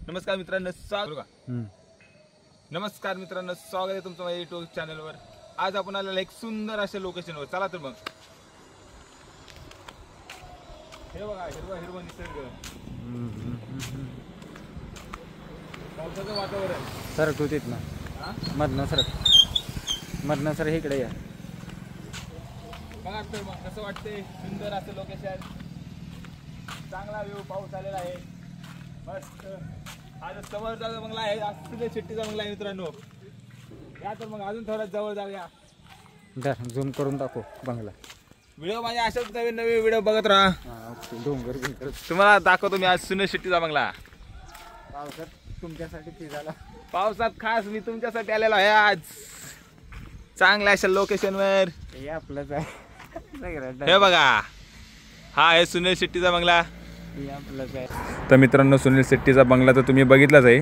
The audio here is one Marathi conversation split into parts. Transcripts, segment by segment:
नमस्कार मित्रांनो, स्वागत आहे तुमचं माझ्या युट्यूब चॅनलवर। आज आपण आलेलो एक सुंदर अशा लोकेशनवर। चला तर मग हे बघा, हिरवा निसर्ग, पावसाचं वातावरण। सर तू तिथनं मधनं सर इकडे या। बघा तर मग कसं वाटतंय, सुंदर असं लोकेशन, चांगला व्ह्यू, पाऊस आलेला आहे मस्त। आज समोरचा बंगला आहे, सुनील शेट्टीचा बंगला आहे मित्रांनो। या तर मग अजून थोडा जवळ जाऊया, झूम करून दाखव बंगला। व्हिडिओ माझ्या अशाच नवीन नवीन व्हिडिओ बघत राहा। डोंगर तुम्हाला दाखवतो मी आज सुनील शेट्टीचा बंगला। पावसात तुमच्यासाठी फिरायला, पावसात खास मी तुमच्यासाठी आलेलो आहे आज, चांगल्या अशा लोकेशनवर। हे आपलंच आहे। हे बघा, हा आहे सुनील शेट्टीचा बंगला। हे आपलंच आहे। तर मित्रांनो, सुनील शेट्टीचा बंगला तर तुम्ही बघितलाच आहे।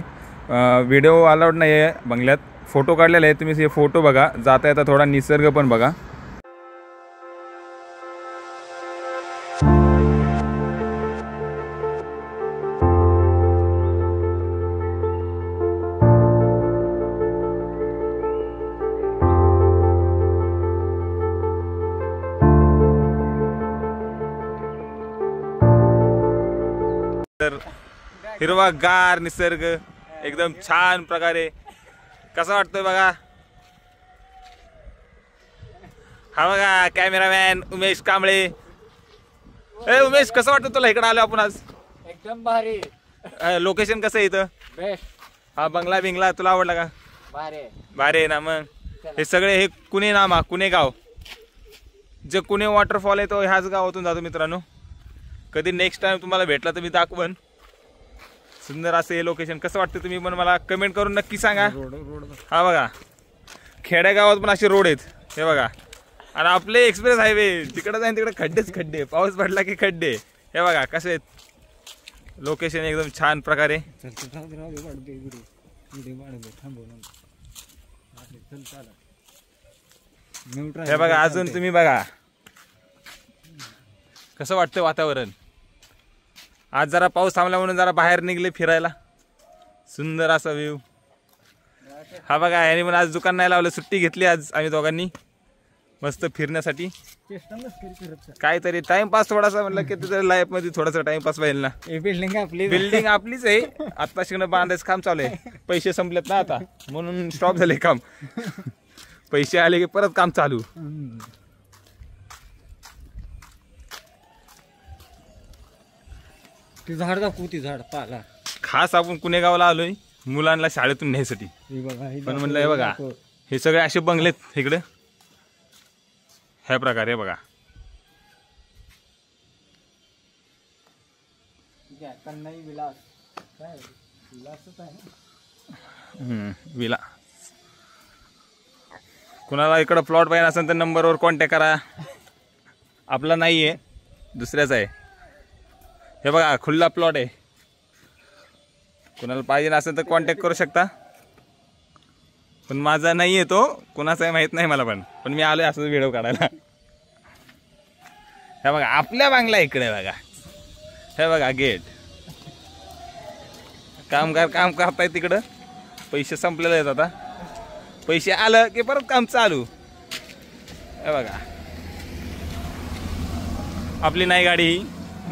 व्हिडिओ अलाउड नाही आहे बंगल्यात, फोटो काढलेले आहे। तुम्ही हे फोटो बघा, जाता येता थोडा निसर्ग पण बघा। तर हिरवागार निसर्ग एकदम छान प्रकारे कसा वाटतोय बघा। हा बघा कॅमेरामॅन उमेश कांबळे। ए उमेश, कसं वाटतं तुला इकडे आलो आपण आज? एकदम भारी लोकेशन कसं आहे इथं? बेस्ट। हा बंगला बिंगला तुला आवडला का? भारी भारी आहे ना मग। हे सगळे हे कुणे नामा, कुणे गाव, जे कुणे वॉटरफॉल आहे तो ह्याच गावातून जातो मित्रांनो। कधी नेक्स्ट टाइम तुम्हाला भेटला तर मी दाखवन। सुंदर असं हे लोकेशन कसं वाटतं तुम्ही पण मला कमेंट करून नक्की सांगा। हा बघा, खेड्यागावात पण असे रोड आहेत, हे बघा। आणि आपले एक्सप्रेस हायवे तिकडे जाईन तिकडे खड्डेच खड्डे, पाऊस पडला की खड्डे। हे बघा कसे आहेत लोकेशन एकदम छान प्रकारे। हे बघा, अजून तुम्ही बघा कसं वाटतं वातावरण। आज जरा पाऊस थांबला म्हणून जरा बाहेर निघले फिरायला, सुंदर असा व्ह्यू। हा बघा, याने पण आज दुकान नाही लावलं, सुट्टी घेतली आज आम्ही दोघांनी मस्त फिरण्यासाठी। काहीतरी टाइमपास थोडासा म्हटलं की तुझ्या लाईफ मध्ये थोडासा टाइमपास पाहिजे ना। बिल्डिंग आपलीच आहे, आता शिकणं बांधायचं काम चालू आहे। पैसे संपलेत ना आता, म्हणून स्टॉप झाले काम। पैसे आले की परत काम चालू। ती झाड दाखवू, ती झाड पाला। खास आपण कुणे गावाला आलोय मुलांना शाळेतून न्यायसाठी, पण म्हणलं हे बघा हे सगळे असे बंगलेत इकडे ह्या प्रकारे बघा। विला कुणाला इकडं प्लॉट पाहिजे असेल तर नंबरवर कॉन्टॅक्ट करा, आपला नाही आहे दुसऱ्याचा आहे। हे बघा खुल्ला प्लॉट आहे, कुणाला पाहिजे असेल तर कॉन्टॅक्ट करू शकता। पण माझा नाही आहे तो, कुणाचा आहे माहित नाही मला, पण मी आलोय असं व्हिडिओ काढायला। हे बघा आपल्या बांगला इकडे बघा, हे बघा गेट, कामगार काम करतायत तिकडं। पैसे संपलेले आहेत, आता पैसे आलं की परत काम चालू। हे बघा आपली नाही गाडी,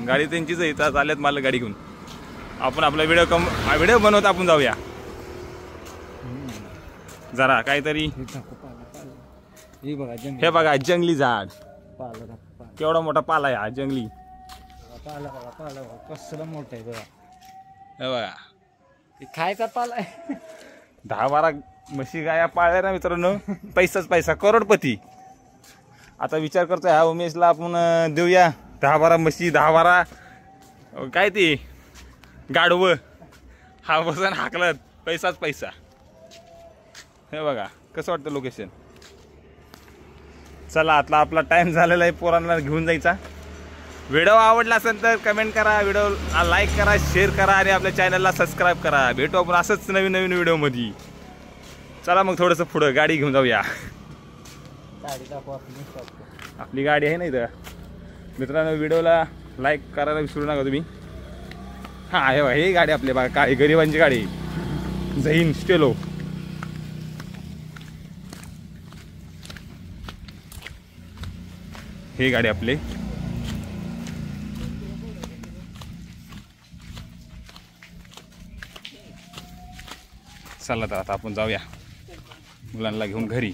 गाडी त्यांचीच आहे, इथं आल्यात मला गाडी घेऊन। आपण आपला व्हिडिओ बनवत आपण जाऊया जरा काहीतरी। हे बघा जंगली झाड, केवढा मोठा पाला आहे हा जंगली कसला मोठा आहे बघा। हे बघा खायचा पाला आहे। 10-12 म्हशी गाया पाळल्या ना मित्रांनो, पैसाच पैसा, करोडपती। आता विचार करतोय हा उमेशला आपण देऊया 10-12 म्हशी, 10-12 काय ती गाढवं, हा बसून हाकलत, पैसाच पैसा। हे बघा कसं वाटतं लोकेशन। चला आता आपला टाइम झालेला आहे पोरांना घेऊन जायचा। व्हिडिओ आवडला असेल तर कमेंट करा, व्हिडिओ लाईक करा, शेअर करा आणि आपल्या चॅनलला सबस्क्राईब करा। भेटू आपण असंच नवीन नवीन व्हिडिओमध्ये। चला मग थोडंसं पुढं गाडी घेऊन जाऊया। आपली गाडी आहे ना इथं मित्रांनो। व्हिडिओला लाईक करायला विसरू नका तुम्ही। हा आहे बा, ही गाडी आपली बघा काय गरिबांची गाडी झैन स्टेलो. ही गाडी आपली. चला तर आता आपण जाऊया मुलांना घेऊन घरी.